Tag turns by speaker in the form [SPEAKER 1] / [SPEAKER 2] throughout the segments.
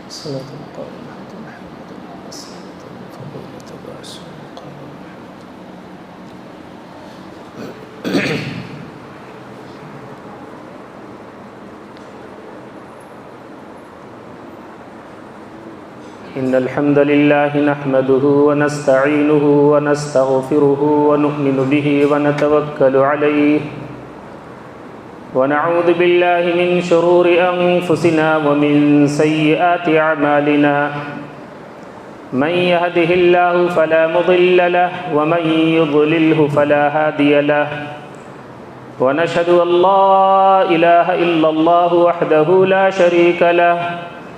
[SPEAKER 1] صلاة القائمة محمد وصلاة فضيلة بعث قال إن الحمد لله نحمده ونستعينه ونستغفره ونؤمن به ونتوكل عليه ونعوذ بالله من شرور أنفسنا ومن سيئات أعمالنا من يهده الله فلا مضل له ومن يضلله فلا هادي له ونشهد أن لا إله إلا الله وحده لا شريك له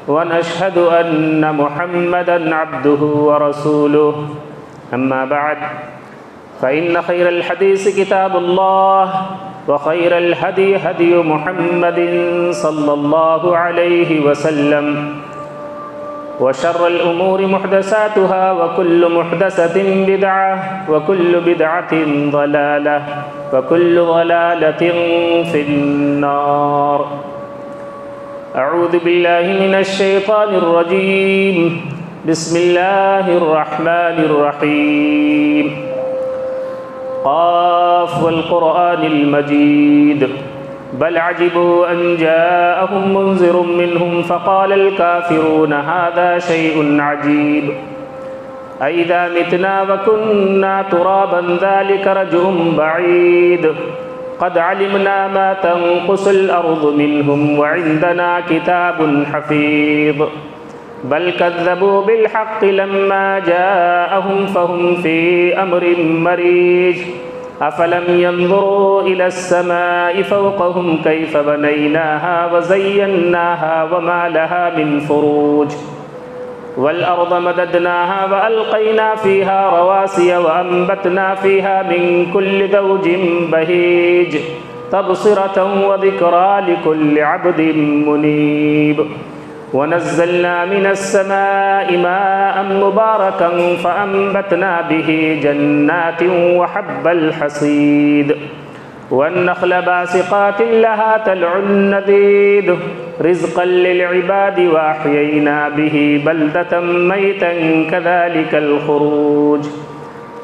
[SPEAKER 1] ونشهد أن محمدًا عبده ورسوله أما بعد فإن خير الحديث كتاب الله وخير الهدي هدي محمد صلى الله عليه وسلم وشر الأمور محدثاتها وكل محدثة بدعة وكل بدعة ضلالة وكل ضلالة في النار. أعوذ بالله من الشيطان الرجيم. بسم الله الرحمن الرحيم. قاف والقرآن المجيد بل عجبوا أن جاءهم منذر منهم فقال الكافرون هذا شيء عجيب أئذا متنا وكنا ترابا ذلك رجع بعيد قد علمنا ما تنقص الأرض منهم وعندنا كتاب حفيظ بل كذبوا بالحق لما جاءهم فهم في أمر مريج أفلم ينظروا إلى السماء فوقهم كيف بنيناها وزيناها وما لها من فروج والأرض مددناها وألقينا فيها رواسي وأنبتنا فيها من كل زوج بهيج تبصرة وذكرى لكل عبد منيب ونزلنا من السماء ماء مباركا فأنبتنا به جنات وحب الحصيد والنخل باسقات لها طلع نضيد رزقا للعباد وأحيينا به بلدة ميتا كذلك الخروج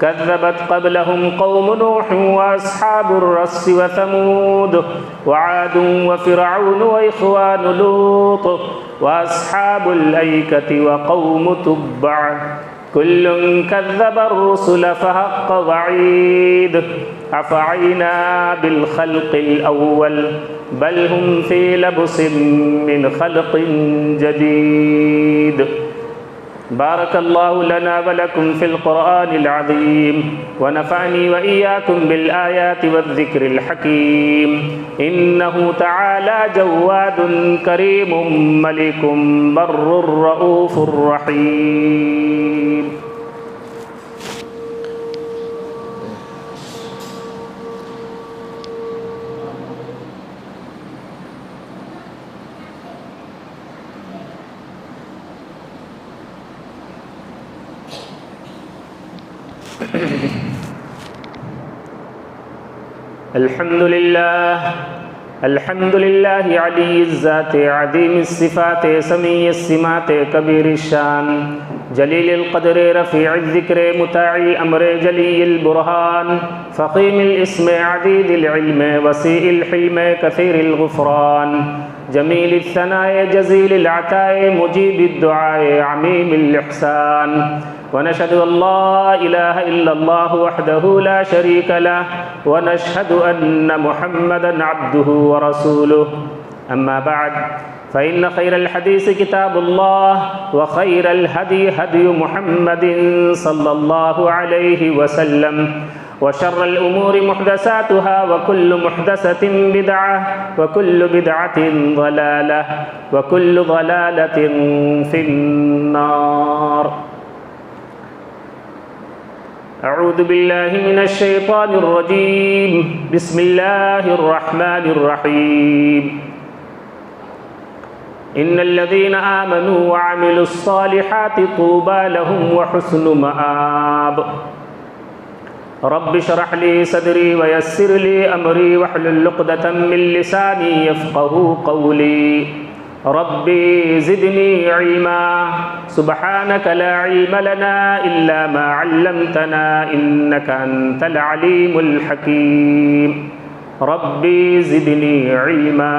[SPEAKER 1] كذبت قبلهم قوم نوح وأصحاب الرس وثمود وعاد وفرعون وإخوان لوط وأصحاب الأيكة وقوم تبع كل كذب الرسل فحق وعيد أفعينا بالخلق الأول بل هم في لبس من خلق جديد. بارك الله لنا ولكم في القرآن العظيم ونفعني وإياكم بالآيات والذكر الحكيم إنه تعالى جواد كريم ملك بر رؤوف رحيم. الحمد لله علی الذات عظیم الصفات سمیع السمات کبیر الشان جلیل القدر رفیع الذکر مطاع الامر جلی البرهان فقیم الاسم عدید العلم وسیع الحلم کثیر الغفران جمیل الثناء جزیل العطاء مجیب الدعاء عمیم الاحسان ونشهد أن لا إله إلا الله وحده لا شريك له ونشهد أن محمدًا عبده ورسوله أما بعد فإن خير الحديث كتاب الله وخير الهدي هدي محمد صلى الله عليه وسلم وشر الأمور محدثاتها وكل محدثة بدعة وكل بدعة ضلالة وكل ضلالة في النار. أعوذ بالله من الشيطان الرجيم. بسم الله الرحمن الرحيم. إن الذين آمنوا وعملوا الصالحات طوبى لهم وحسن مآب.
[SPEAKER 2] رب اشرح لي صدري ويسر لي أمري واحلل عقدة من لساني يفقهوا قولي رب زدني علما سبحانك لا علم لنا إلا ما علمتنا إنك أنت العليم الحكيم رب زدني علما۔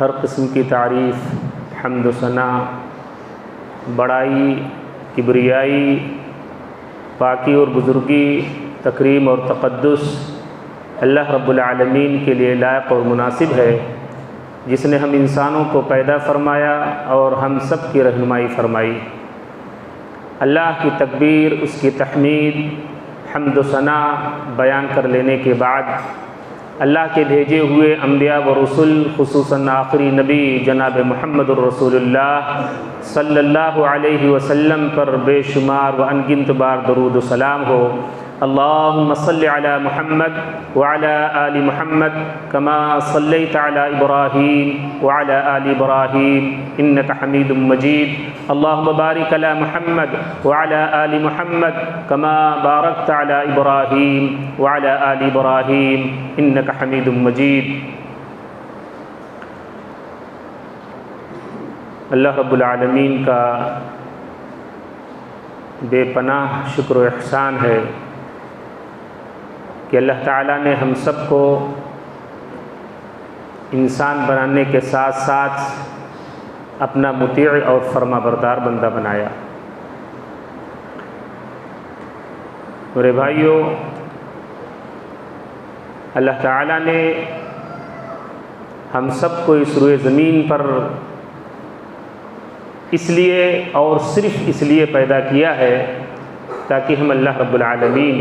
[SPEAKER 2] ہر قسم کی تعریف، حمد و ثنا، بڑائی، کبریائی، پاکی اور بزرگی، تکریم اور تقدس اللہ رب العالمین کے لیے لائق اور مناسب ہے، جس نے ہم انسانوں کو پیدا فرمایا اور ہم سب کی رہنمائی فرمائی۔ اللہ کی تکبیر، اس کی تحمید، حمد و ثنا بیان کر لینے کے بعد اللہ کے بھیجے ہوئے انبیاء و رسول، خصوصاً آخری نبی جناب محمد الرسول اللہ صلی اللہ علیہ وسلم پر بے شمار و انگنت بار درود و سلام ہو۔ اللہم صل علی محمد وعلی آل محمد کما صلیت علی ابراہیم وعلی آل ابراہیم انک حمید مجید۔ اللہم بارک علی محمد وعلی آل محمد کما بارکت علی ابراہیم وعلی آل ابراہیم انک حمید مجید۔ اللہ رب العالمین کا بے پناہ شکر و احسان ہے کہ اللہ تعالیٰ نے ہم سب کو انسان بنانے کے ساتھ ساتھ اپنا مطیع اور فرما بردار بندہ بنایا۔ میرے بھائیوں، اللہ تعالیٰ نے ہم سب کو اس روئے زمین پر اس لیے اور صرف اس لیے پیدا کیا ہے تاکہ ہم اللہ رب العالمین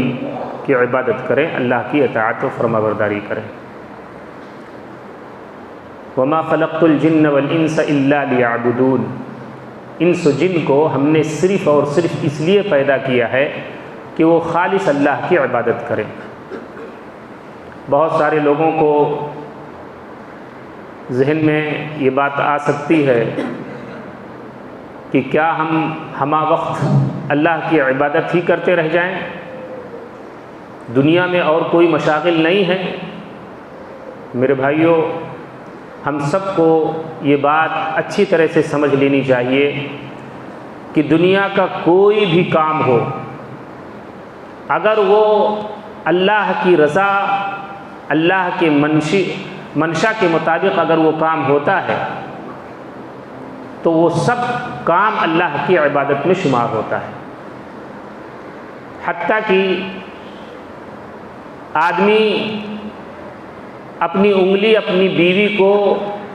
[SPEAKER 2] کی عبادت کریں، اللہ کی اطاعت و فرما برداری کریں۔ وما خلقت الجن والانس الا لیعبدون، انس و جن کو ہم نے صرف اور صرف اس لیے پیدا کیا ہے کہ وہ خالص اللہ کی عبادت کریں۔ بہت سارے لوگوں کو ذہن میں یہ بات آ سکتی ہے کہ کیا ہم ہمہ وقت اللہ کی عبادت ہی کرتے رہ جائیں، دنیا میں اور کوئی مشاغل نہیں ہے؟ میرے بھائیوں، ہم سب کو یہ بات اچھی طرح سے سمجھ لینی چاہیے کہ دنیا کا کوئی بھی کام ہو، اگر وہ اللہ کی رضا، اللہ کے منشا کے مطابق اگر وہ کام ہوتا ہے تو وہ سب کام اللہ کی عبادت میں شمار ہوتا ہے۔ حتیٰ کہ آدمی اپنی انگلی اپنی بیوی کو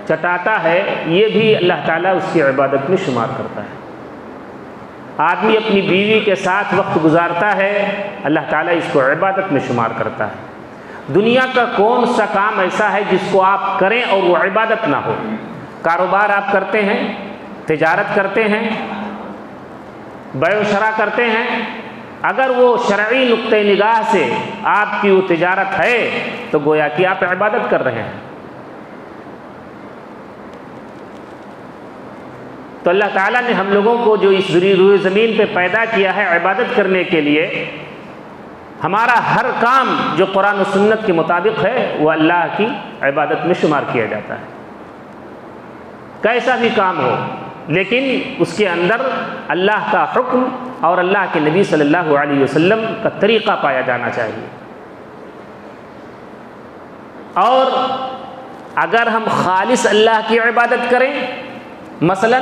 [SPEAKER 2] چٹاتا ہے، یہ بھی اللہ تعالیٰ اس کی عبادت میں شمار کرتا ہے۔ آدمی اپنی بیوی کے ساتھ وقت گزارتا ہے، اللہ تعالیٰ اس کو عبادت میں شمار کرتا ہے۔ دنیا کا کون سا کام ایسا ہے جس کو آپ کریں اور وہ عبادت نہ ہو؟ کاروبار آپ کرتے ہیں، تجارت کرتے ہیں، بیع و شراء کرتے ہیں، اگر وہ شرعی نقطہ نگاہ سے آپ کی وہ تجارت ہے تو گویا کہ آپ عبادت کر رہے ہیں۔ تو اللہ تعالیٰ نے ہم لوگوں کو جو اس روئے زمین پہ پیدا کیا ہے عبادت کرنے کے لیے، ہمارا ہر کام جو قرآن و سنت کے مطابق ہے وہ اللہ کی عبادت میں شمار کیا جاتا ہے، کیسا بھی کام ہو، لیکن اس کے اندر اللہ کا حکم اور اللہ کے نبی صلی اللہ علیہ وسلم کا طریقہ پایا جانا چاہیے۔ اور اگر ہم خالص اللہ کی عبادت کریں، مثلا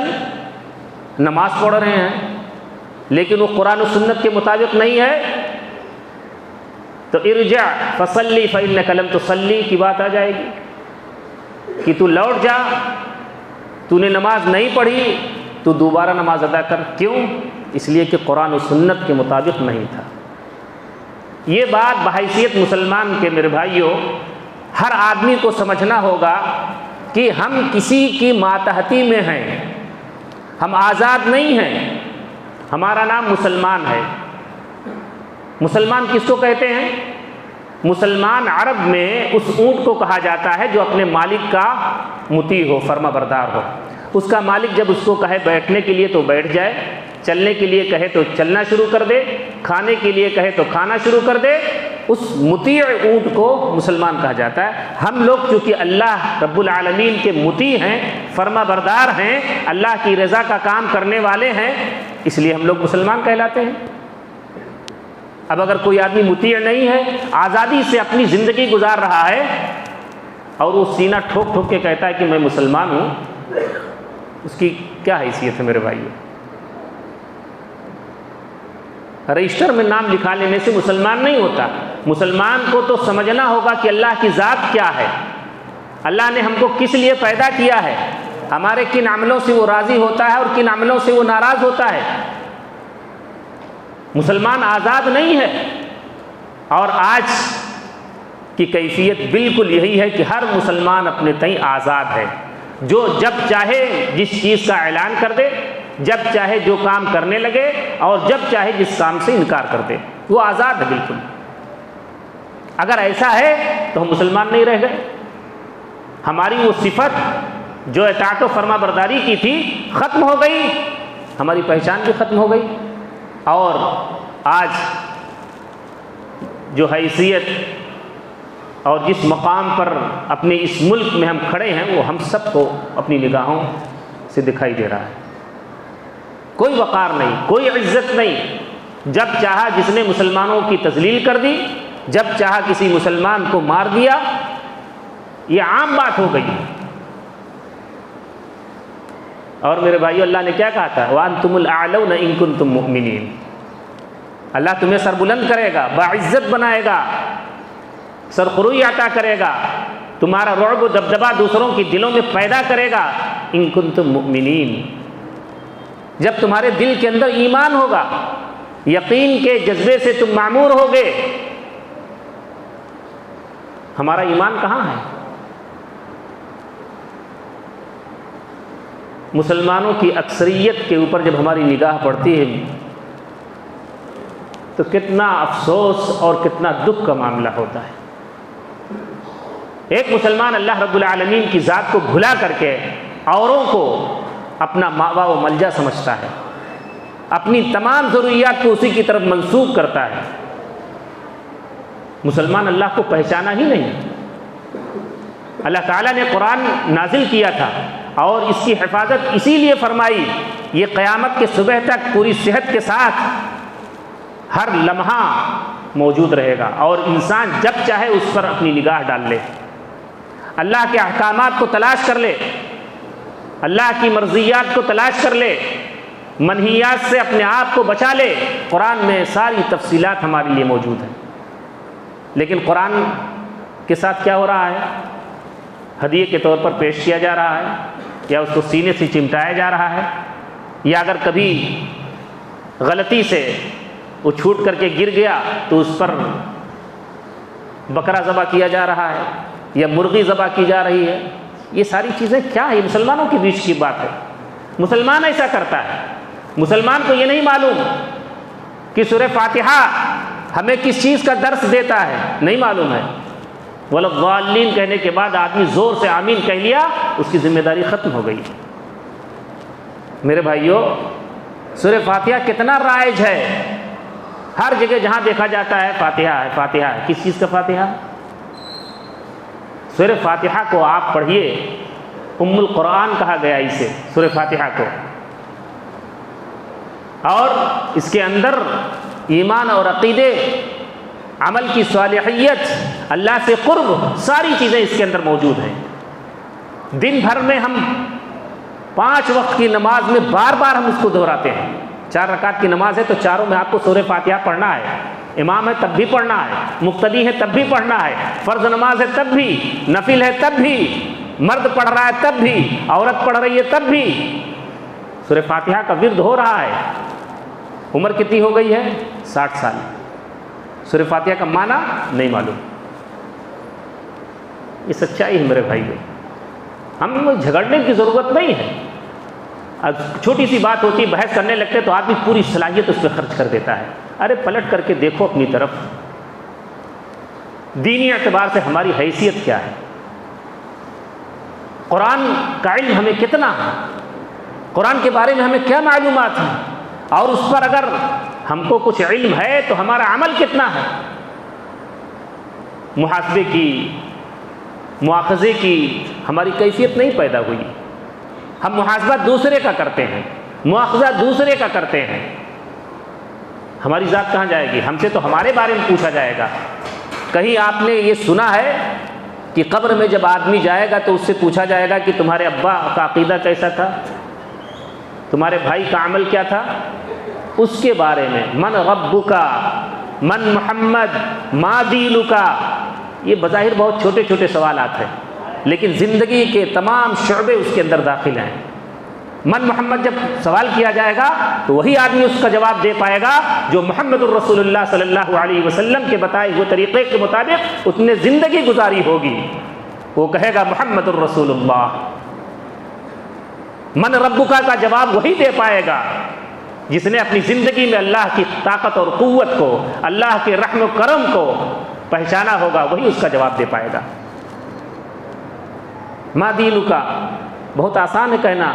[SPEAKER 2] نماز پڑھ رہے ہیں لیکن وہ قرآن و سنت کے مطابق نہیں ہے، تو ارجع فصلی فإنک لم تصلی کی بات آ جائے گی کہ تو لوٹ جا، تو نے نماز نہیں پڑھی، تو دوبارہ نماز ادا کر۔ کیوں؟ اس لیے کہ قرآن و سنت کے مطابق نہیں تھا۔ یہ بات بحیثیت مسلمان کے میرے بھائیوں ہر آدمی کو سمجھنا ہوگا کہ ہم کسی کی ماتحتی میں ہیں، ہم آزاد نہیں ہیں، ہمارا نام مسلمان ہے۔ مسلمان کس کو کہتے ہیں؟ مسلمان عرب میں اس اونٹ کو کہا جاتا ہے جو اپنے مالک کا مطیع ہو، فرما بردار ہو۔ اس کا مالک جب اس کو کہے بیٹھنے کے لیے تو بیٹھ جائے، چلنے کے لیے کہے تو چلنا شروع کر دے، کھانے کے لیے کہے تو کھانا شروع کر دے، اس مطیع اونٹ کو مسلمان کہا جاتا ہے۔ ہم لوگ چونکہ اللہ رب العالمین کے مطیع ہیں، فرما بردار ہیں، اللہ کی رضا کا کام کرنے والے ہیں، اس لیے ہم لوگ مسلمان کہلاتے ہیں۔ اب اگر کوئی آدمی مطیع نہیں ہے، آزادی سے اپنی زندگی گزار رہا ہے اور وہ سینہ ٹھوک ٹھوک کے کہتا ہے کہ میں مسلمان ہوں، اس کی کیا حیثیت ہے میرے بھائیو؟ رجسٹر میں نام لکھا لینے سے مسلمان نہیں ہوتا۔ مسلمان کو تو سمجھنا ہوگا کہ اللہ کی ذات کیا ہے، اللہ نے ہم کو کس لیے پیدا کیا ہے، ہمارے کن عملوں سے وہ راضی ہوتا ہے اور کن عملوں سے وہ ناراض ہوتا ہے۔ مسلمان آزاد نہیں ہے، اور آج کی کیفیت بالکل یہی ہے کہ ہر مسلمان اپنے تئیں آزاد ہے، جو جب چاہے جس چیز کا اعلان کر دے، جب چاہے جو کام کرنے لگے، اور جب چاہے جس کام سے انکار کر دے، وہ آزاد ہے بالکل۔ اگر ایسا ہے تو ہم مسلمان نہیں رہ گئے، ہماری وہ صفت جو اطاعت و فرما برداری کی تھی ختم ہو گئی، ہماری پہچان بھی ختم ہو گئی، اور آج جو حیثیت اور جس مقام پر اپنے اس ملک میں ہم کھڑے ہیں وہ ہم سب کو اپنی نگاہوں سے دکھائی دے رہا ہے۔ کوئی وقار نہیں، کوئی عزت نہیں، جب چاہا جس نے مسلمانوں کی تذلیل کر دی، جب چاہا کسی مسلمان کو مار دیا، یہ عام بات ہو گئی۔ اور میرے بھائیو، اللہ نے کیا کہا تھا؟ وَأَنْتُمُ الْأَعْلَوْنَ إِن كُنتُم مُؤْمِنِينَ۔ اللہ تمہیں سربلند کرے گا، باعزت بنائے گا، سرخروئی عطا کرے گا، تمہارا رعب و دبدبہ دوسروں کی دلوں میں پیدا کرے گا، ان کنتم مؤمنین، جب تمہارے دل کے اندر ایمان ہوگا، یقین کے جذبے سے تم معمور ہوگے۔ ہمارا ایمان کہاں ہے؟ مسلمانوں کی اکثریت کے اوپر جب ہماری نگاہ پڑتی ہے تو کتنا افسوس اور کتنا دکھ کا معاملہ ہوتا ہے۔ ایک مسلمان اللہ رب العالمین کی ذات کو بھلا کر کے اوروں کو اپنا ماوا و ملجا سمجھتا ہے، اپنی تمام ضروریات کو اسی کی طرف منسوب کرتا ہے۔ مسلمان اللہ کو پہچانا ہی نہیں۔ اللہ تعالیٰ نے قرآن نازل کیا تھا اور اس کی حفاظت اسی لیے فرمائی، یہ قیامت کے صبح تک پوری صحت کے ساتھ ہر لمحہ موجود رہے گا، اور انسان جب چاہے اس پر اپنی نگاہ ڈال لے، اللہ کے احکامات کو تلاش کر لے، اللہ کی مرضیات کو تلاش کر لے، منہیات سے اپنے آپ کو بچا لے۔ قرآن میں ساری تفصیلات ہمارے لیے موجود ہیں، لیکن قرآن کے ساتھ کیا ہو رہا ہے؟ ہدیے کے طور پر پیش کیا جا رہا ہے، یا اس کو سینے سے چمٹایا جا رہا ہے، یا اگر کبھی غلطی سے وہ چھوٹ کر کے گر گیا تو اس پر بکرا ذبح کیا جا رہا ہے یا مرغی ذبح کی جا رہی ہے۔ یہ ساری چیزیں کیا ہے؟ مسلمانوں کے بیچ کی بات ہے۔ مسلمان ایسا کرتا ہے۔ مسلمان کو یہ نہیں معلوم کہ سورہ فاتحہ ہمیں کس چیز کا درس دیتا ہے، نہیں معلوم ہے۔ وَلَضَّالِّينَ کہنے کے بعد آدمی زور سے آمین کہہ لیا، اس کی ذمہ داری ختم ہو گئی۔ میرے بھائیو، سورہ فاتحہ کتنا رائج ہے، ہر جگہ جہاں دیکھا جاتا ہے فاتحہ ہے، فاتحہ ہے۔ کس چیز کا فاتحہ؟ سورہ فاتحہ کو آپ پڑھیے، ام القرآن کہا گیا اسے، سورہ فاتحہ کو، اور اس کے اندر ایمان اور عقیدے، عمل کی صالحیت، اللہ سے قرب، ساری چیزیں اس کے اندر موجود ہیں۔ دن بھر میں ہم 5 وقت کی نماز میں بار بار ہم اس کو دہراتے ہیں۔ 4 رکعت کی نماز ہے تو چاروں میں آپ کو سورہ فاتحہ پڑھنا ہے، امام ہے تب بھی پڑھنا ہے، مقتدی ہے تب بھی پڑھنا ہے، فرض نماز ہے تب بھی، نفل ہے تب بھی، مرد پڑھ رہا ہے تب بھی، عورت پڑھ رہی ہے تب بھی سورہ فاتحہ کا ورد ہو رہا ہے۔ عمر کتنی ہو گئی ہے؟ 60 سال۔ سورہ فاتحہ کا معنی نہیں معلوم۔ یہ سچائی ہے میرے بھائیو، ہم جھگڑنے کی ضرورت نہیں ہے۔ اب چھوٹی سی بات ہوتی ہے، بحث کرنے لگتے تو آدمی پوری صلاحیت اس پہ خرچ کر دیتا ہے۔ ارے پلٹ کر کے دیکھو اپنی طرف، دینی اعتبار سے ہماری حیثیت کیا ہے، قرآن کا علم ہمیں کتنا ہے، قرآن کے بارے میں ہمیں کیا معلومات ہیں، اور اس پر اگر ہم کو کچھ علم ہے تو ہمارا عمل کتنا ہے؟ محاسبے کی، مواخذے کی ہماری کیفیت نہیں پیدا ہوئی. ہم محاسبہ دوسرے کا کرتے ہیں، مواخذہ دوسرے کا کرتے ہیں. ہماری ذات کہاں جائے گی؟ ہم سے تو ہمارے بارے میں پوچھا جائے گا. کہیں آپ نے یہ سنا ہے کہ قبر میں جب آدمی جائے گا تو اس سے پوچھا جائے گا کہ تمہارے ابا کا عقیدہ کیسا تھا، تمہارے بھائی کا عمل کیا تھا؟ اس کے بارے میں من ربک، من محمد، ما دینک. یہ بظاہر بہت چھوٹے چھوٹے سوالات ہیں، لیکن زندگی کے تمام شعبے اس کے اندر داخل ہیں. من محمد جب سوال کیا جائے گا تو وہی آدمی اس کا جواب دے پائے گا جو محمد الرسول اللہ صلی اللہ علیہ وسلم کے بتائے ہوئے طریقے کے مطابق اس نے زندگی گزاری ہوگی. وہ کہے گا محمد الرسول اللہ. من ربک کا جواب وہی دے پائے گا جس نے اپنی زندگی میں اللہ کی طاقت اور قوت کو، اللہ کے رحم و کرم کو پہچانا ہوگا، وہی اس کا جواب دے پائے گا. ما دینک بہت آسان ہے کہنا،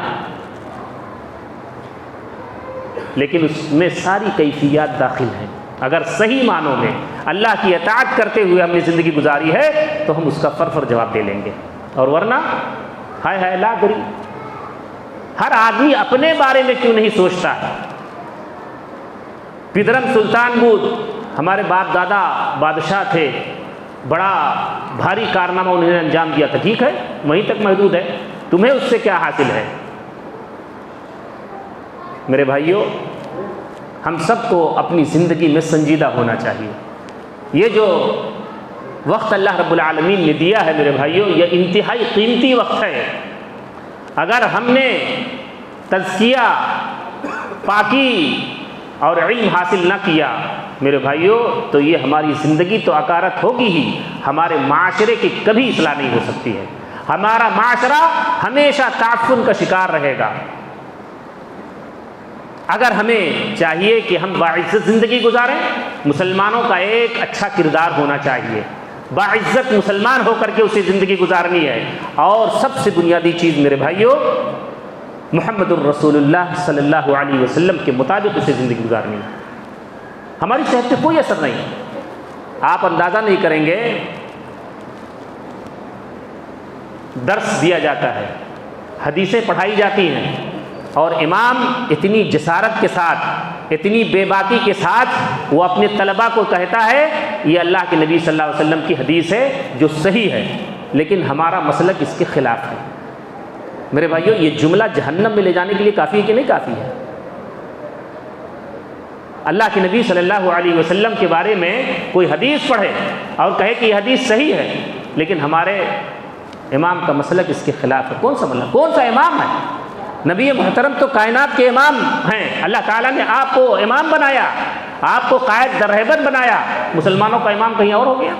[SPEAKER 2] لیکن اس میں ساری کیفیات داخل ہیں. اگر صحیح معنوں میں اللہ کی اطاعت کرتے ہوئے ہم نے زندگی گزاری ہے تو ہم اس کا فر جواب دے لیں گے، اور ورنہ ہائے ہائے لا دری. ہر آدمی اپنے بارے میں کیوں نہیں سوچتا ہے؟ پدرم سلطان بود ہمارے باپ دادا بادشاہ تھے، بڑا بھاری کارنامہ انہوں نے انجام دیا تھا، ٹھیک ہے وہیں تک محدود ہے، تمہیں اس سے کیا حاصل ہے؟ میرے بھائیوں، ہم سب کو اپنی زندگی میں سنجیدہ ہونا چاہیے. یہ جو وقت اللہ رب العالمین نے دیا ہے میرے بھائیوں، یہ انتہائی قیمتی وقت ہے. اگر ہم نے تزکیہ، پاکی اور علم حاصل نہ کیا میرے بھائیوں تو یہ ہماری زندگی تو عکارت ہوگی ہی، ہمارے معاشرے کی کبھی اصلاح نہیں ہو سکتی ہے. ہمارا معاشرہ ہمیشہ تعفن کا شکار رہے گا. اگر ہمیں چاہیے کہ ہم باعزت زندگی گزاریں، مسلمانوں کا ایک اچھا کردار ہونا چاہیے، باعزت مسلمان ہو کر کے اسے زندگی گزارنی ہے. اور سب سے بنیادی چیز میرے بھائیوں محمد الرسول اللہ صلی اللہ علیہ وسلم کے مطابق اسے زندگی گزارنی ہے. ہماری صحت پہ کوئی اثر نہیں. آپ اندازہ نہیں کریں گے، درس دیا جاتا ہے، حدیثیں پڑھائی جاتی ہیں، اور امام اتنی جسارت کے ساتھ، اتنی بے باکی کے ساتھ وہ اپنے طلباء کو کہتا ہے یہ اللہ کے نبی صلی اللہ علیہ وسلم کی حدیث ہے جو صحیح ہے، لیکن ہمارا مسلک اس کے خلاف ہے. میرے بھائیوں، یہ جملہ جہنم میں لے جانے کے لیے کافی ہے کہ نہیں کافی ہے؟ اللہ کے نبی صلی اللہ علیہ وسلم کے بارے میں کوئی حدیث پڑھے اور کہے کہ یہ حدیث صحیح ہے، لیکن ہمارے امام کا مسلک اس کے خلاف ہے. کون سا مسلک، کون سا امام ہے؟ نبی محترم تو کائنات کے امام ہیں. اللہ تعالیٰ نے آپ کو امام بنایا، آپ کو قائد در رہبر بنایا. مسلمانوں کا امام کہیں اور ہو گیا؟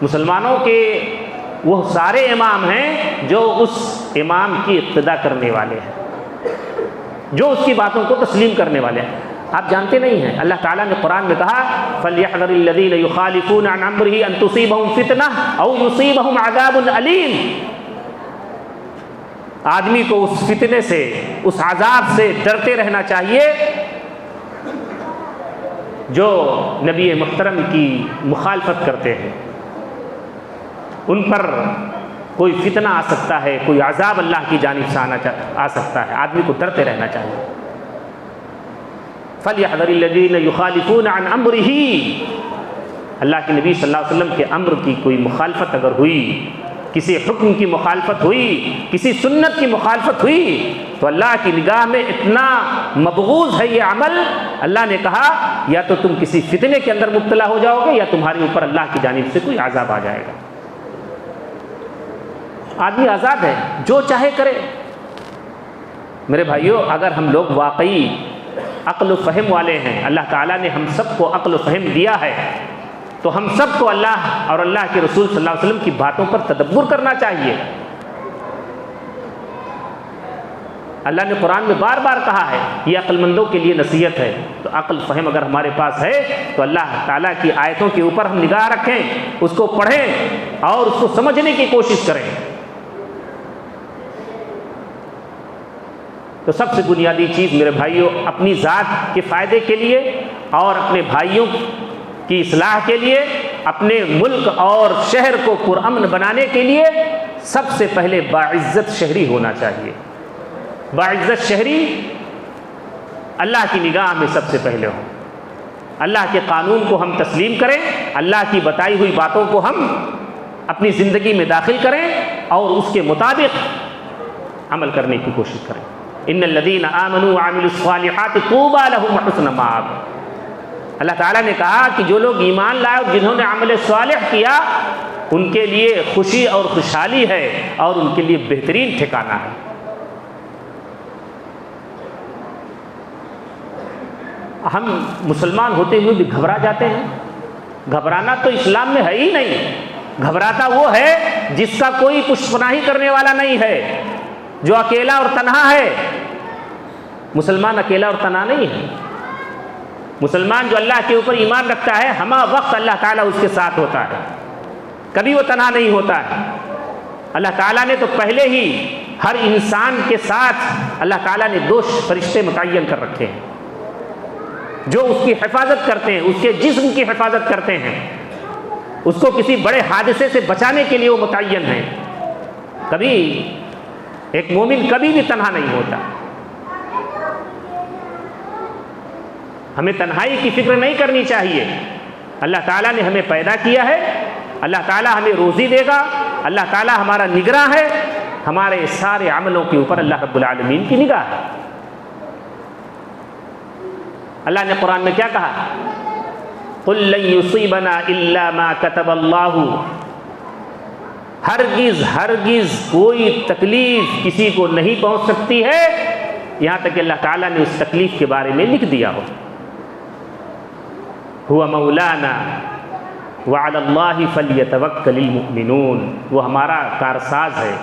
[SPEAKER 2] مسلمانوں کے وہ سارے امام ہیں جو اس امام کی اقتدا کرنے والے ہیں، جو اس کی باتوں کو تسلیم کرنے والے ہیں. آپ جانتے نہیں ہیں اللہ تعالیٰ نے قرآن میں کہا فَلْيَحْذَرِ الَّذِينَ يُخَالِفُونَ عَنْ أَمْرِهِ أَن تُصِيبَهُمْ فِتْنَةٌ أَوْ يُصِيبَهُمْ عَذَابٌ أَلِيمٌ. آدمی کو اس فتنے سے، اس عذاب سے ڈرتے رہنا چاہیے جو نبی محترم کی مخالفت کرتے ہیں. ان پر کوئی فتنہ آ سکتا ہے، کوئی عذاب اللہ کی جانب سے آ سکتا ہے. آدمی کو ڈرتے رہنا چاہیے. فَلْيَحْذَرِ الَّذِينَ يُخَالِفُونَ عَنْ أَمْرِهِ. اللہ کے نبی صلی اللہ علیہ وسلم کے امر کی کوئی مخالفت اگر ہوئی، کسی حکم کی مخالفت ہوئی، کسی سنت کی مخالفت ہوئی، تو اللہ کی نگاہ میں اتنا مبغوض ہے یہ عمل. اللہ نے کہا یا تو تم کسی فتنے کے اندر مبتلا ہو جاؤ گے یا تمہارے اوپر اللہ کی جانب سے کوئی عذاب آ جائے گا. آدمی آزاد ہے، جو چاہے کرے. میرے بھائیوں، اگر ہم لوگ واقعی عقل و فہم والے ہیں، اللہ تعالیٰ نے ہم سب کو عقل و فہم دیا ہے، تو ہم سب کو اللہ اور اللہ کے رسول صلی اللہ علیہ وسلم کی باتوں پر تدبر کرنا چاہیے. اللہ نے قرآن میں بار بار کہا ہے یہ عقل مندوں کے لیے نصیحت ہے. تو عقل فہم اگر ہمارے پاس ہے تو اللہ تعالیٰ کی آیتوں کے اوپر ہم نگاہ رکھیں، اس کو پڑھیں اور اس کو سمجھنے کی کوشش کریں. تو سب سے بنیادی چیز میرے بھائیوں، اپنی ذات کے فائدے کے لیے اور اپنے بھائیوں کی اصلاح کے لیے، اپنے ملک اور شہر کو پرامن بنانے کے لیے سب سے پہلے باعزت شہری ہونا چاہیے۔ باعزت شہری اللہ کی نگاہ میں سب سے پہلے ہوں، اللہ کے قانون کو ہم تسلیم کریں، اللہ کی بتائی ہوئی باتوں کو ہم اپنی زندگی میں داخل کریں اور اس کے مطابق عمل کرنے کی کوشش کریں۔ ان الذین آمنوا وعملوا الصالحات طوبی لہم وحسن مآب۔ اللہ تعالیٰ نے کہا کہ جو لوگ ایمان لائے اور جنہوں نے عمل صالح کیا ان کے لیے خوشی اور خوشحالی ہے اور ان کے لیے بہترین ٹھکانہ ہے۔ ہم مسلمان ہوتے ہوئے بھی گھبرا جاتے ہیں۔ گھبرانا تو اسلام میں ہے ہی نہیں۔ گھبراتا وہ ہے جس کا کوئی پشت پناہی کرنے والا نہیں ہے، جو اکیلا اور تنہا ہے۔ مسلمان اکیلا اور تنہا نہیں ہے۔ مسلمان جو اللہ کے اوپر ایمان رکھتا ہے ہمہ وقت اللہ تعالیٰ اس کے ساتھ ہوتا ہے، کبھی وہ تنہا نہیں ہوتا ہے۔ اللہ تعالیٰ نے تو پہلے ہی ہر انسان کے ساتھ اللہ تعالیٰ نے 2 فرشتے متعین کر رکھے ہیں جو اس کی حفاظت کرتے ہیں، اس کے جسم کی حفاظت کرتے ہیں، اس کو کسی بڑے حادثے سے بچانے کے لیے وہ متعین ہیں۔ کبھی ایک مومن کبھی بھی تنہا نہیں ہوتا۔ ہمیں تنہائی کی فکر نہیں کرنی چاہیے۔ اللہ تعالیٰ نے ہمیں پیدا کیا ہے، اللہ تعالیٰ ہمیں روزی دے گا، اللہ تعالیٰ ہمارا نگراں ہے، ہمارے سارے عملوں کے اوپر اللہ رب العالمین کی نگاہ ہے۔ اللہ نے قرآن میں کیا کہا؟ قُل لَن يُصِيبَنَا إِلَّا مَا كَتَبَ اللَّهُ۔ ہرگز کوئی تکلیف کسی کو نہیں پہنچ سکتی ہے یہاں تک کہ اللہ تعالیٰ نے اس تکلیف کے بارے میں لکھ دیا ہو۔ هُوَ مَوْلَانَا وَعَلَى اللَّهِ فَلْيَتَوَكَّلِ الْمُؤْمِنُونَ۔ وہ ہمارا کارساز ہے،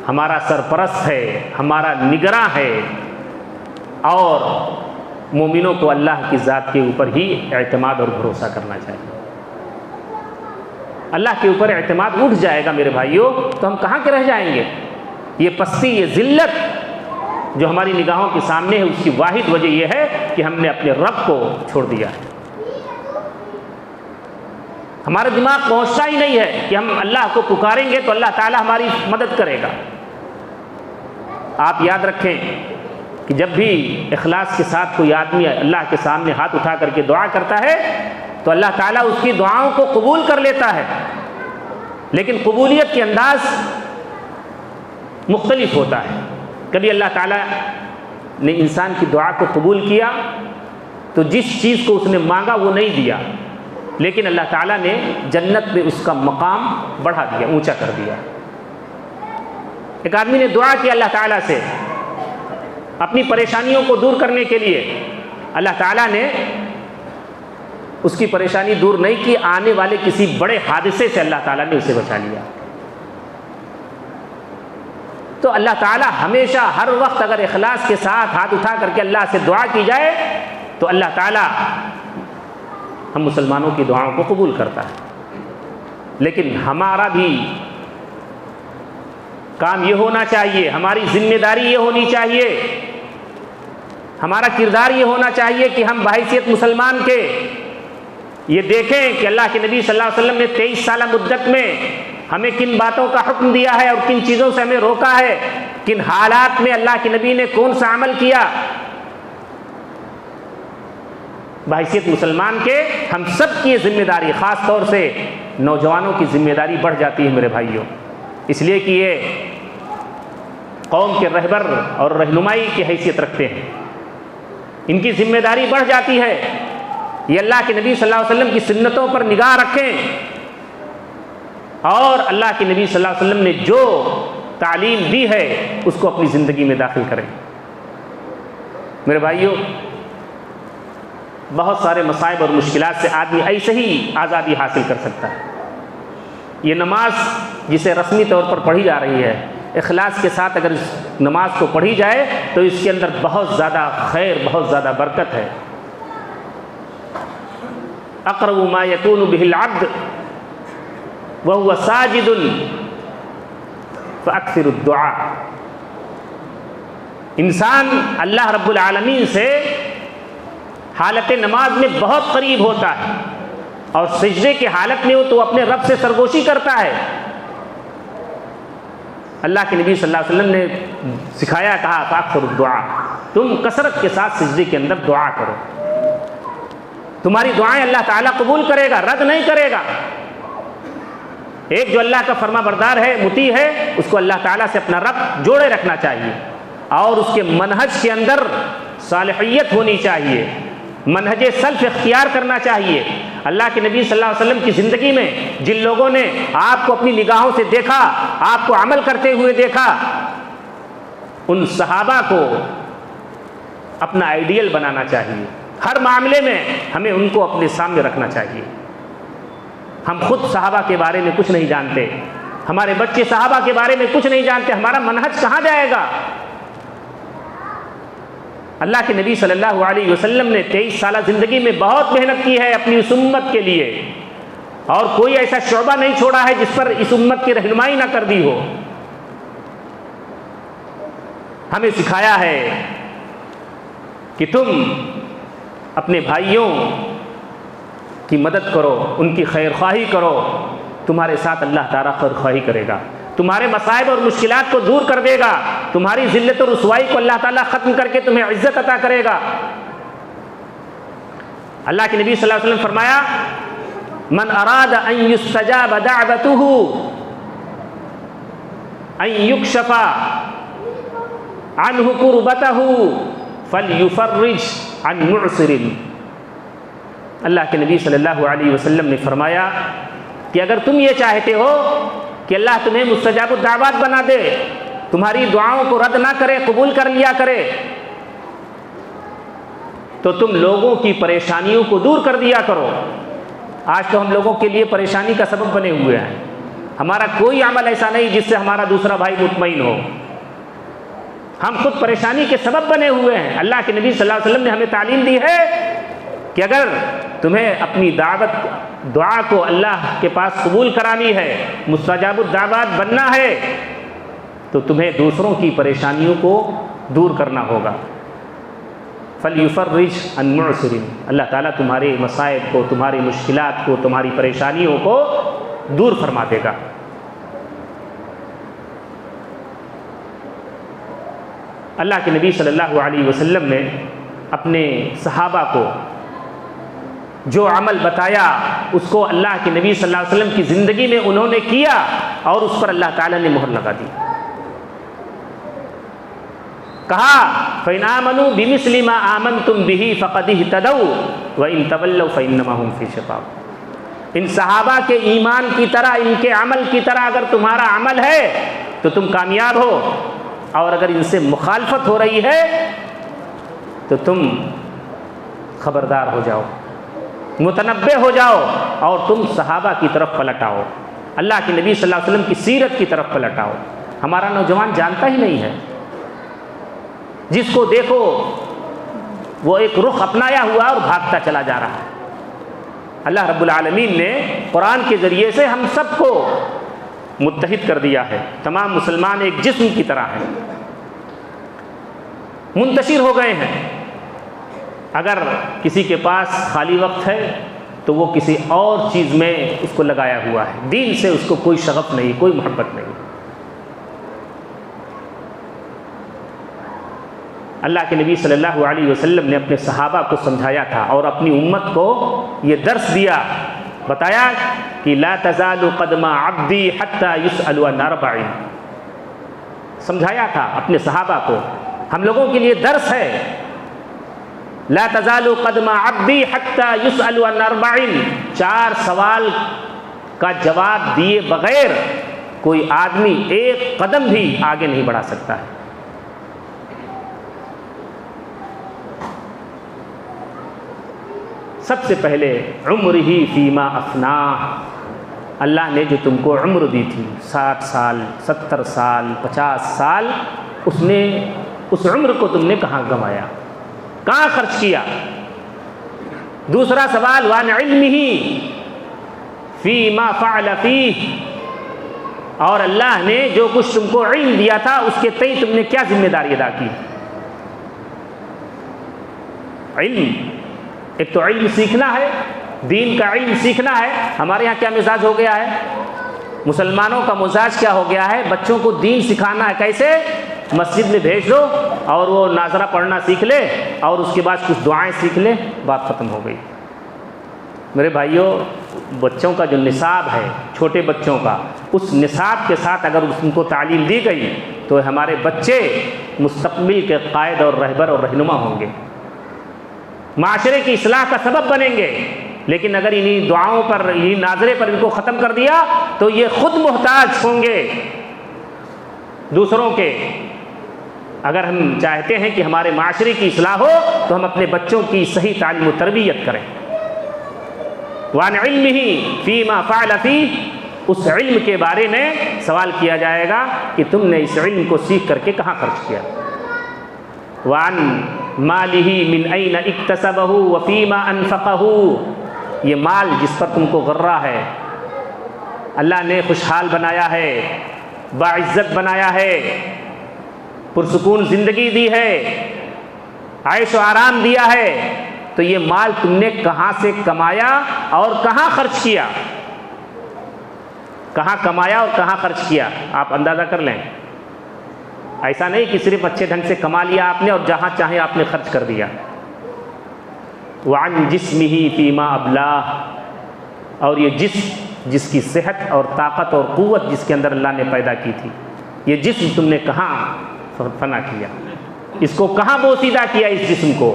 [SPEAKER 2] ہمارا سرپرست ہے، ہمارا نگراں ہے، اور مومنوں کو اللہ کی ذات کے اوپر ہی اعتماد اور بھروسہ کرنا چاہیے۔ اللہ کے اوپر اعتماد اٹھ جائے گا میرے بھائیوں تو ہم کہاں کے رہ جائیں گے؟ یہ پستی، یہ ذلت جو ہماری نگاہوں کے سامنے ہے اس کی واحد وجہ یہ ہے کہ ہم نے اپنے رب کو چھوڑ دیا ہے۔ ہمارا دماغ پہنچتا ہی نہیں ہے کہ ہم اللہ کو پکاریں گے تو اللہ تعالیٰ ہماری مدد کرے گا۔ آپ یاد رکھیں کہ جب بھی اخلاص کے ساتھ کوئی آدمی اللہ کے سامنے ہاتھ اٹھا کر کے دعا کرتا ہے تو اللہ تعالیٰ اس کی دعاؤں کو قبول کر لیتا ہے، لیکن قبولیت کے انداز مختلف ہوتا ہے۔ کبھی اللہ تعالیٰ نے انسان کی دعا کو قبول کیا تو جس چیز کو اس نے مانگا وہ نہیں دیا، لیکن اللہ تعالیٰ نے جنت میں اس کا مقام بڑھا دیا، اونچا کر دیا۔ ایک آدمی نے دعا کی اللہ تعالیٰ سے اپنی پریشانیوں کو دور کرنے کے لیے، اللہ تعالیٰ نے اس کی پریشانی دور نہیں کی، آنے والے کسی بڑے حادثے سے اللہ تعالیٰ نے اسے بچا لیا۔ تو اللہ تعالیٰ ہمیشہ ہر وقت اگر اخلاص کے ساتھ ہاتھ اٹھا کر کے اللہ سے دعا کی جائے تو اللہ تعالیٰ ہم مسلمانوں کی دعاؤں کو قبول کرتا ہے۔ لیکن ہمارا بھی کام یہ ہونا چاہیے، ہماری ذمہ داری یہ ہونی چاہیے، ہمارا کردار یہ ہونا چاہیے کہ ہم بحیثیت مسلمان کے یہ دیکھیں کہ اللہ کے نبی صلی اللہ علیہ وسلم نے 23 سالہ مدت میں ہمیں کن باتوں کا حکم دیا ہے اور کن چیزوں سے ہمیں روکا ہے، کن حالات میں اللہ کے نبی نے کون سا عمل کیا۔ بحیثیت مسلمان کے ہم سب کی یہ ذمہ داری، خاص طور سے نوجوانوں کی ذمہ داری بڑھ جاتی ہے میرے بھائیوں، اس لیے کہ یہ قوم کے رہبر اور رہنمائی کی حیثیت رکھتے ہیں، ان کی ذمہ داری بڑھ جاتی ہے۔ یہ اللہ کے نبی صلی اللہ علیہ وسلم کی سنتوں پر نگاہ رکھیں اور اللہ کے نبی صلی اللہ علیہ وسلم نے جو تعلیم دی ہے اس کو اپنی زندگی میں داخل کریں۔ میرے بھائیوں، بہت سارے مصائب اور مشکلات سے آدمی ایسے ہی آزادی حاصل کر سکتا ہے۔ یہ نماز جسے رسمی طور پر پڑھی جا رہی ہے، اخلاص کے ساتھ اگر اس نماز کو پڑھی جائے تو اس کے اندر بہت زیادہ خیر، بہت زیادہ برکت ہے۔ اقرب ما یکون بہ العبد وهو ساجد فاکثر الدعاء۔ انسان اللہ رب العالمین سے حالت نماز میں بہت قریب ہوتا ہے، اور سجدے کی حالت میں ہو تو اپنے رب سے سرگوشی کرتا ہے۔ اللہ کے نبی صلی اللہ علیہ وسلم نے سکھایا، کہا فاکثر الدعاء، تم کثرت کے ساتھ سجدے کے اندر دعا کرو، تمہاری دعائیں اللہ تعالیٰ قبول کرے گا، رد نہیں کرے گا۔ ایک جو اللہ کا فرما بردار ہے، مطیع ہے، اس کو اللہ تعالیٰ سے اپنا رب جوڑے رکھنا چاہیے، اور اس کے منہج کے اندر صالحیت ہونی چاہیے، منہج سلف اختیار کرنا چاہیے۔ اللہ کے نبی صلی اللہ علیہ وسلم کی زندگی میں جن لوگوں نے آپ کو اپنی نگاہوں سے دیکھا، آپ کو عمل کرتے ہوئے دیکھا، ان صحابہ کو اپنا آئیڈیل بنانا چاہیے۔ ہر معاملے میں ہمیں ان کو اپنے سامنے رکھنا چاہیے۔ ہم خود صحابہ کے بارے میں کچھ نہیں جانتے، ہمارے بچے صحابہ کے بارے میں کچھ نہیں جانتے، ہمارا منہج کہاں جائے گا؟ اللہ کے نبی صلی اللہ علیہ وسلم نے 23 سالہ زندگی میں بہت محنت کی ہے اپنی اس امت کے لیے، اور کوئی ایسا شعبہ نہیں چھوڑا ہے جس پر اس امت کی رہنمائی نہ کر دی ہو۔ ہمیں سکھایا ہے کہ تم اپنے بھائیوں کی مدد کرو، ان کی خیر خواہی کرو، تمہارے ساتھ اللہ تعالیٰ خیر خواہی کرے گا، تمہارے مصائب اور مشکلات کو دور کر دے گا، تمہاری ذلت اور رسوائی کو اللہ تعالیٰ ختم کر کے تمہیں عزت عطا کرے گا۔ اللہ کے نبی صلی اللہ علیہ وسلم فرمایا، من اراد ان یستجاب دعوته ان یکشف عنہ کربته فلیفرج عن معسر۔ اللہ کے نبی صلی اللہ علیہ وسلم نے فرمایا کہ اگر تم یہ چاہتے ہو کہ اللہ تمہیں مستجاب الدعوات بنا دے، تمہاری دعاؤں کو رد نہ کرے، قبول کر لیا کرے، تو تم لوگوں کی پریشانیوں کو دور کر دیا کرو۔ آج تو ہم لوگوں کے لیے پریشانی کا سبب بنے ہوئے ہیں، ہمارا کوئی عمل ایسا نہیں جس سے ہمارا دوسرا بھائی مطمئن ہو، ہم خود پریشانی کے سبب بنے ہوئے ہیں۔ اللہ کے نبی صلی اللہ علیہ وسلم نے ہمیں تعلیم دی ہے کہ اگر تمہیں اپنی دعا کو اللہ کے پاس قبول کرانی ہے، مستجاب الدعوات بننا ہے، تو تمہیں دوسروں کی پریشانیوں کو دور کرنا ہوگا۔ فَلْيُفَرِّجْ عَنْ مُعْسِرٍ، اللہ تعالیٰ تمہارے مصائب کو، تمہاری مشکلات کو، تمہاری پریشانیوں کو دور فرما دے گا۔ اللہ کے نبی صلی اللہ علیہ وسلم نے اپنے صحابہ کو جو عمل بتایا، اس کو اللہ کے نبی صلی اللہ علیہ وسلم کی زندگی میں انہوں نے کیا، اور اس پر اللہ تعالیٰ نے مہر لگا دی۔ کہا فَإِنْ آمَنُوا بِمِثْلِ مَا آمَنْتُمْ بِهِ فَقَدِ اهْتَدَوْا وَإِنْ تَوَلَّوْا فَإِنَّمَا هُمْ فِي شِقَاقٍ۔ ان صحابہ کے ایمان کی طرح، ان کے عمل کی طرح اگر تمہارا عمل ہے تو تم کامیاب ہو، اور اگر ان سے مخالفت ہو رہی ہے تو تم خبردار ہو جاؤ، متنبہ ہو جاؤ، اور تم صحابہ کی طرف پلٹ آؤ، اللہ کے نبی صلی اللہ علیہ وسلم کی سیرت کی طرف پلٹ آؤ۔ ہمارا نوجوان جانتا ہی نہیں ہے، جس کو دیکھو وہ ایک رخ اپنایا ہوا اور بھاگتا چلا جا رہا ہے۔ اللہ رب العالمین نے قرآن کے ذریعے سے ہم سب کو متحد کر دیا ہے، تمام مسلمان ایک جسم کی طرح ہیں، منتشر ہو گئے ہیں۔ اگر کسی کے پاس خالی وقت ہے تو وہ کسی اور چیز میں اس کو لگایا ہوا ہے، دین سے اس کو کوئی شغف نہیں، کوئی محبت نہیں۔ اللہ کے نبی صلی اللہ علیہ وسلم نے اپنے صحابہ کو سمجھایا تھا، اور اپنی امت کو یہ درس دیا، بتایا کہ لا تزال قدم عبدی حتی یسأل عن اربع، سمجھایا تھا اپنے صحابہ کو۔ ہم لوگوں کے لیے درس ہے، لا تزال قدم عبدی حتی یسأل عن اربع، 4 سوال کا جواب دیے بغیر کوئی آدمی ایک قدم بھی آگے نہیں بڑھا سکتا ہے۔ سب سے پہلے عمرہ فیما افناہ، اللہ نے جو تم کو عمر دی تھی، 60 سال، 70 سال، 50 سال، اس نے اس عمر کو تم نے کہاں گنوایا، کہاں خرچ کیا؟ دوسرا سوال وعن علمہ فیما فعل فیہ، اور اللہ نے جو کچھ تم کو علم دیا تھا اس کے تئیں تم نے کیا ذمہ داری ادا کی؟ علم، ایک تو علم سیکھنا ہے، دین کا علم سیکھنا ہے۔ ہمارے یہاں کیا مزاج ہو گیا ہے، مسلمانوں کا مزاج کیا ہو گیا ہے، بچوں کو دین سکھانا ہے، کیسے؟ مسجد میں بھیج دو اور وہ ناظرہ پڑھنا سیکھ لے اور اس کے بعد کچھ دعائیں سیکھ لے، بات ختم ہو گئی۔ میرے بھائیوں، بچوں کا جو نصاب ہے، چھوٹے بچوں کا، اس نصاب کے ساتھ اگر ان کو تعلیم دی گئی تو ہمارے بچے مستقبل کے قائد اور رہبر اور رہنما ہوں گے، معاشرے کی اصلاح کا سبب بنیں گے۔ لیکن اگر انہی دعاؤں پر، انہی ناظرے پر ان کو ختم کر دیا تو یہ خود محتاج ہوں گے دوسروں کے۔ اگر ہم چاہتے ہیں کہ ہمارے معاشرے کی اصلاح ہو تو ہم اپنے بچوں کی صحیح تعلیم و تربیت کریں۔ وَعَنْ عِلْمِهِ فِي مَا فَعَلَ فِيهِ، اس علم کے بارے میں سوال کیا جائے گا کہ تم نے اس علم کو سیکھ کر کے کہاں خرچ کیا۔ وَعَنْ مَالِهِ مِنْ أَيْنَ اكْتَسَبَهُ وَفِي مَا أَنْفَقَهُ، یہ مال جس پر تم کو غرہ ہے، اللہ نے خوشحال بنایا ہے، باعزت بنایا ہے، پرسکون زندگی دی ہے، عیش و آرام دیا ہے، تو یہ مال تم نے کہاں سے کمایا اور کہاں خرچ کیا؟ کہاں کمایا اور کہاں خرچ کیا؟ آپ اندازہ کر لیں۔ ایسا نہیں کہ صرف اچھے ڈھنگ سے کما لیا آپ نے اور جہاں چاہیں آپ نے خرچ کر دیا۔ وَعَنْ جِسْمِهِ فِي مَا أَبْلَاهُ، اور یہ جسم جس کی صحت اور طاقت اور قوت جس کے اندر اللہ نے پیدا کی تھی، یہ جسم تم نے کہاں فنا کیا، اس کو کہاں بوسیدہ کیا اس جسم کو؟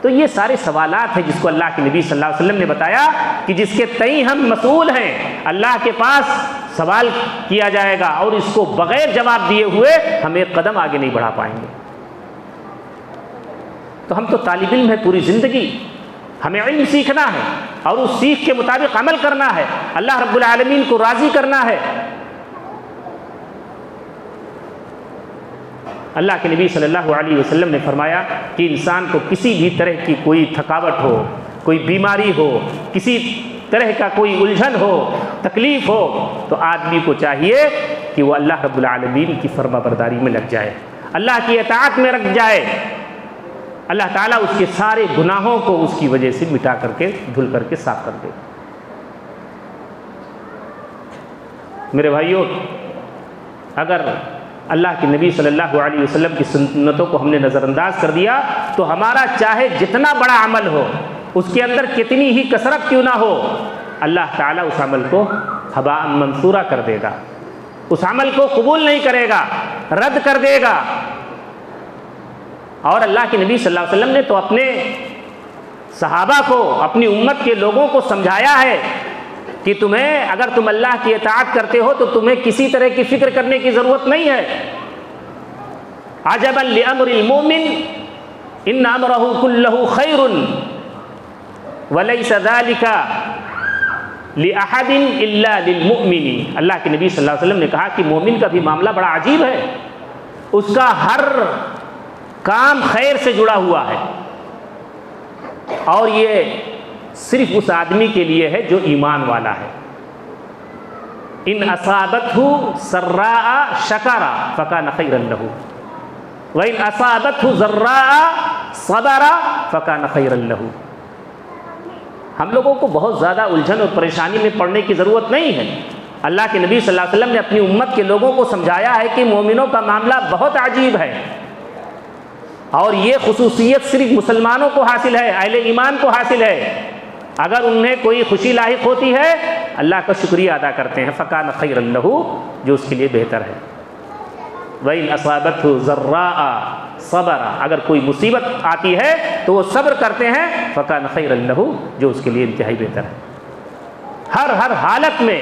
[SPEAKER 2] تو یہ سارے سوالات ہیں جس کو اللہ کے نبی صلی اللہ علیہ وسلم نے بتایا کہ جس کے تئیں ہم مسئول ہیں، اللہ کے پاس سوال کیا جائے گا اور اس کو بغیر جواب دیے ہوئے ہم ایک قدم آگے نہیں بڑھا پائیں گے۔ تو ہم تو طالب علم ہے پوری زندگی، ہمیں علم سیکھنا ہے اور اس سیکھ کے مطابق عمل کرنا ہے، اللہ رب العالمین کو راضی کرنا ہے۔ اللہ کے نبی صلی اللہ علیہ وسلم نے فرمایا کہ انسان کو کسی بھی طرح کی کوئی تھکاوٹ ہو، کوئی بیماری ہو، کسی طرح کا کوئی الجھن ہو، تکلیف ہو، تو آدمی کو چاہیے کہ وہ اللہ رب العالمین کی فرما برداری میں لگ جائے، اللہ کی اطاعت میں رکھ جائے۔ اللہ تعالیٰ اس کے سارے گناہوں کو اس کی وجہ سے مٹا کر کے، دھل کر کے صاف کر دے۔ میرے بھائیوں، اگر اللہ کے نبی صلی اللہ علیہ وسلم کی سنتوں کو ہم نے نظر انداز کر دیا تو ہمارا چاہے جتنا بڑا عمل ہو، اس کے اندر کتنی ہی کثرت کیوں نہ ہو، اللہ تعالیٰ اس عمل کو ہباء منثورا کر دے گا، اس عمل کو قبول نہیں کرے گا، رد کر دے گا۔ اور اللہ کے نبی صلی اللہ علیہ وسلم نے تو اپنے صحابہ کو، اپنی امت کے لوگوں کو سمجھایا ہے کہ تمہیں، اگر تم اللہ کی اطاعت کرتے ہو تو تمہیں کسی طرح کی فکر کرنے کی ضرورت نہیں ہے۔ عجبا لامر المؤمن ان امرہ کلہ خیر ولیس ذلک لأحد الا للمؤمن، اللہ کے نبی صلی اللہ علیہ وسلم نے کہا کہ مومن کا بھی معاملہ بڑا عجیب ہے، اس کا ہر کام خیر سے جڑا ہوا ہے، اور یہ صرف اس آدمی کے لیے ہے جو ایمان والا ہے۔ ان اصابتہ سراء شکر فکان خیرا لہ وان اصابتہ ضراء صبر فکان خیرا لہ۔ ہم لوگوں کو بہت زیادہ الجھن اور پریشانی میں پڑنے کی ضرورت نہیں ہے۔ اللہ کے نبی صلی اللہ علیہ وسلم نے اپنی امت کے لوگوں کو سمجھایا ہے کہ مومنوں کا معاملہ بہت عجیب ہے، اور یہ خصوصیت صرف مسلمانوں کو حاصل ہے، اہل ایمان کو حاصل ہے۔ اگر انہیں کوئی خوشی لاحق ہوتی ہے، اللہ کا شکریہ ادا کرتے ہیں، فکان خیرا لہ، جو اس کے لیے بہتر ہے۔ وَإِنْ أَصَابَتْهُ ضَرَّاءَ صَبَرَ، اگر کوئی مصیبت آتی ہے تو وہ صبر کرتے ہیں، فکان خیرا لہ، جو اس کے لیے انتہائی بہتر ہے۔ ہر حالت میں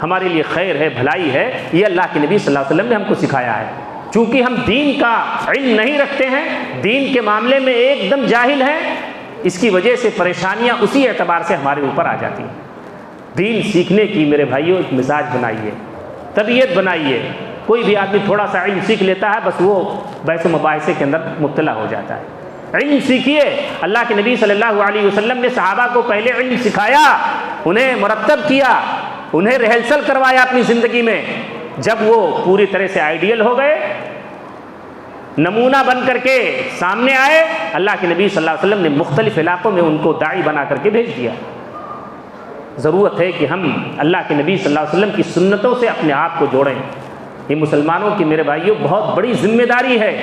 [SPEAKER 2] ہمارے لیے خیر ہے، بھلائی ہے، یہ اللہ کے نبی صلی اللہ علیہ وسلم نے ہم کو سکھایا ہے۔ چونکہ ہم دین کا علم نہیں رکھتے ہیں، دین کے معاملے میں ایک دم جاہل ہیں، اس کی وجہ سے پریشانیاں اسی اعتبار سے ہمارے اوپر آ جاتی ہیں۔ دین سیکھنے کی میرے بھائیوں ایک مزاج بنائیے، طبیعت بنائیے۔ کوئی بھی آدمی تھوڑا سا علم سیکھ لیتا ہے، بس وہ بحث و مباحثے کے اندر مبتلا ہو جاتا ہے۔ علم سیکھیے۔ اللہ کے نبی صلی اللہ علیہ وسلم نے صحابہ کو پہلے علم سکھایا، انہیں مرتب کیا، انہیں ریہرسل کروایا اپنی زندگی میں۔ جب وہ پوری طرح سے آئیڈیل ہو گئے نمونہ بن کر کے سامنے آئے، اللہ کے نبی صلی اللہ علیہ وسلم نے مختلف علاقوں میں ان کو داعی بنا کر کے بھیج دیا۔ ضرورت ہے کہ ہم اللہ کے نبی صلی اللہ علیہ وسلم کی سنتوں سے اپنے آپ کو جوڑیں۔ یہ مسلمانوں کی میرے بھائیوں بہت بڑی ذمہ داری ہے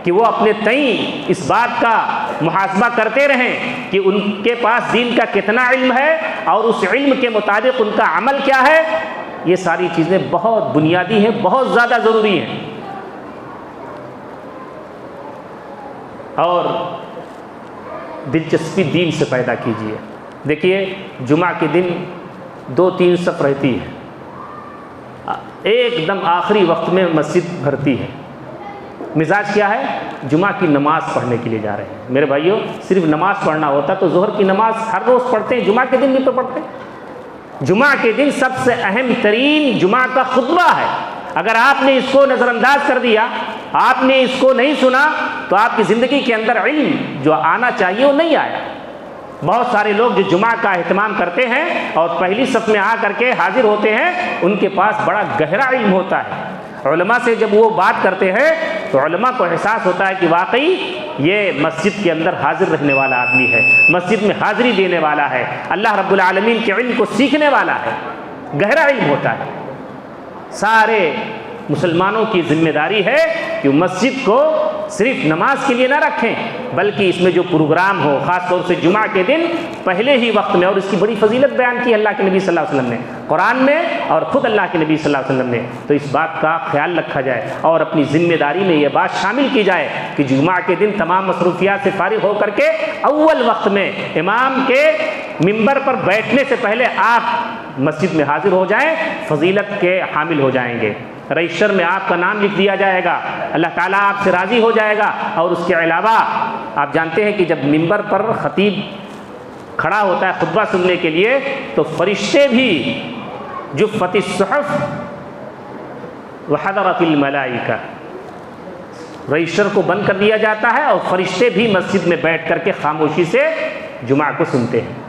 [SPEAKER 2] کہ وہ اپنے تئیں اس بات کا محاسبہ کرتے رہیں کہ ان کے پاس دین کا کتنا علم ہے اور اس علم کے مطابق ان کا عمل کیا ہے۔ یہ ساری چیزیں بہت بنیادی ہیں، بہت زیادہ ضروری ہیں۔ اور دلچسپی دین سے پیدا کیجیے۔ دیکھیے جمعہ کے دن 2-3 صف رہتی ہے، ایک دم آخری وقت میں مسجد بھرتی ہے۔ مزاج کیا ہے؟ جمعہ کی نماز پڑھنے کے لیے جا رہے ہیں۔ میرے بھائیوں صرف نماز پڑھنا ہوتا تو ظہر کی نماز ہر روز پڑھتے ہیں، جمعہ کے دن بھی تو پڑھتے ہیں۔ جمعہ کے دن سب سے اہم ترین جمعہ کا خطبہ ہے۔ اگر آپ نے اس کو نظر انداز کر دیا، آپ نے اس کو نہیں سنا، تو آپ کی زندگی کے اندر علم جو آنا چاہیے وہ نہیں آیا۔ بہت سارے لوگ جو جمعہ کا اہتمام کرتے ہیں اور پہلی صف میں آ کر کے حاضر ہوتے ہیں، ان کے پاس بڑا گہرا علم ہوتا ہے۔ علماء سے جب وہ بات کرتے ہیں تو علماء کو احساس ہوتا ہے کہ واقعی یہ مسجد کے اندر حاضر رہنے والا آدمی ہے، مسجد میں حاضری دینے والا ہے، اللہ رب العالمین کے علم کو سیکھنے والا ہے، گہرا علم ہوتا ہے۔ سارے مسلمانوں کی ذمہ داری ہے کہ مسجد کو صرف نماز کے لیے نہ رکھیں، بلکہ اس میں جو پروگرام ہو، خاص طور سے جمعہ کے دن پہلے ہی وقت میں، اور اس کی بڑی فضیلت بیان کی اللہ کے نبی صلی اللہ علیہ وسلم نے قرآن میں اور خود اللہ کے نبی صلی اللہ علیہ وسلم نے، تو اس بات کا خیال رکھا جائے اور اپنی ذمہ داری میں یہ بات شامل کی جائے کہ جمعہ کے دن تمام مصروفیات سے فارغ ہو کر کے اول وقت میں امام کے ممبر پر بیٹھنے سے پہلے آپ مسجد میں حاضر ہو جائیں، فضیلت کے حامل ہو جائیں گے۔ رجسٹر میں آپ کا نام لکھ دیا جائے گا، اللہ تعالیٰ آپ سے راضی ہو جائے گا۔ اور اس کے علاوہ آپ جانتے ہیں کہ جب ممبر پر خطیب کھڑا ہوتا ہے خطبہ سننے کے لیے تو فرشتے بھی جفت الصحف وحضرت الملائکہ، رجسٹر کو بند کر دیا جاتا ہے اور فرشتے بھی مسجد میں بیٹھ کر کے خاموشی سے جمعہ کو سنتے ہیں۔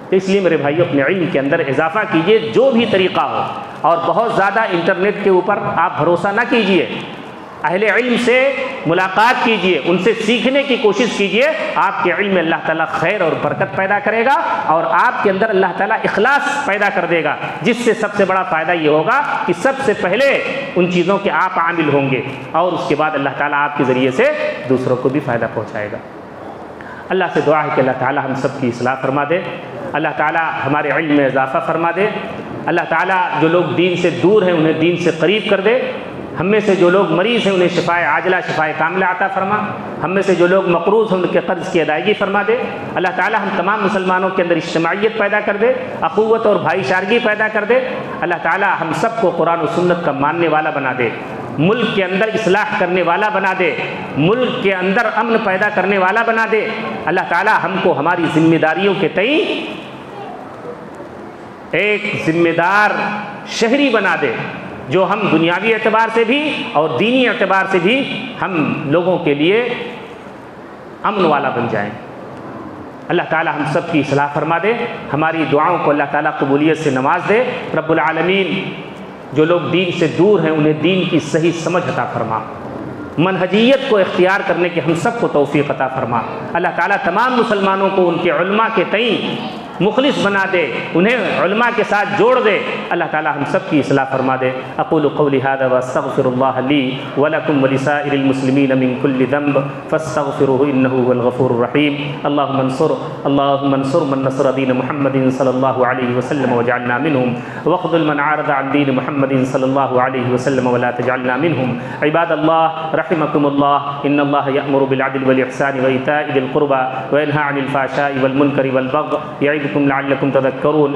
[SPEAKER 2] تو اس لیے میرے بھائیو اپنے علم کے اندر اضافہ کیجئے، جو بھی طریقہ ہو، اور بہت زیادہ انٹرنیٹ کے اوپر آپ بھروسہ نہ کیجئے، اہل علم سے ملاقات کیجئے، ان سے سیکھنے کی کوشش کیجئے۔ آپ کے علم میں اللہ تعالیٰ خیر اور برکت پیدا کرے گا اور آپ کے اندر اللہ تعالیٰ اخلاص پیدا کر دے گا، جس سے سب سے بڑا فائدہ یہ ہوگا کہ سب سے پہلے ان چیزوں کے آپ عامل ہوں گے اور اس کے بعد اللہ تعالیٰ آپ کے ذریعے سے دوسروں کو بھی فائدہ پہنچائے گا۔ اللہ سے دعا ہے کہ اللہ تعالیٰ ہم سب کی اصلاح فرما دے، اللہ تعالیٰ ہمارے علم میں اضافہ فرما دے، اللہ تعالیٰ جو لوگ دین سے دور ہیں انہیں دین سے قریب کر دے، ہم میں سے جو لوگ مریض ہیں انہیں شفائے عاجلہ شفائے کاملہ عطا فرما، ہم میں سے جو لوگ مقروض ہیں ان کے قرض کی ادائیگی فرما دے، اللہ تعالیٰ ہم تمام مسلمانوں کے اندر اجتماعیت پیدا کر دے، اخوت اور بھائی چارگی پیدا کر دے، اللہ تعالیٰ ہم سب کو قرآن و سنت کا ماننے والا بنا دے، ملک کے اندر اصلاح کرنے والا بنا دے، ملک کے اندر امن پیدا کرنے والا بنا دے، اللہ تعالیٰ ہم کو ہماری ذمہ داریوں کے تئیں ایک ذمہ دار شہری بنا دے، جو ہم دنیاوی اعتبار سے بھی اور دینی اعتبار سے بھی ہم لوگوں کے لیے امن والا بن جائیں۔ اللہ تعالیٰ ہم سب کی اصلاح فرما دے، ہماری دعاؤں کو اللہ تعالیٰ قبولیت سے نواز دے۔ رب العالمین جو لوگ دین سے دور ہیں انہیں دین کی صحیح سمجھ عطا فرما، منہجیت کو اختیار کرنے کی ہم سب کو توفیق عطا فرما۔ اللہ تعالیٰ تمام مسلمانوں کو ان کے علماء کے تئیں مخلص بنا دے، انہیں علماء کے ساتھ جوڑ دے، اللہ تعالیٰ ہم سب کی اصلاح فرما دے۔ اقول قولی ھذا واستغفر اللہ لی ولکم ولسائر المسلمین من کل ذنب فاستغفروه انہ هو الغفور الرحیم۔ اللهم انصر من نصر دین محمد صلی اللہ علیہ وسلم واجعلنا منهم واخذل من عارض عن دین محمد صلی اللہ علیہ وسلم ولا تجعلنا منهم۔ عباد اللہ رحمکم اللہ، ان اللہ یأمر بالعدل والإحسان وإیتاء ذی القربى وینہی عن الفحشاء والمنکر والبغی یعظکم لعلکم تذکرون۔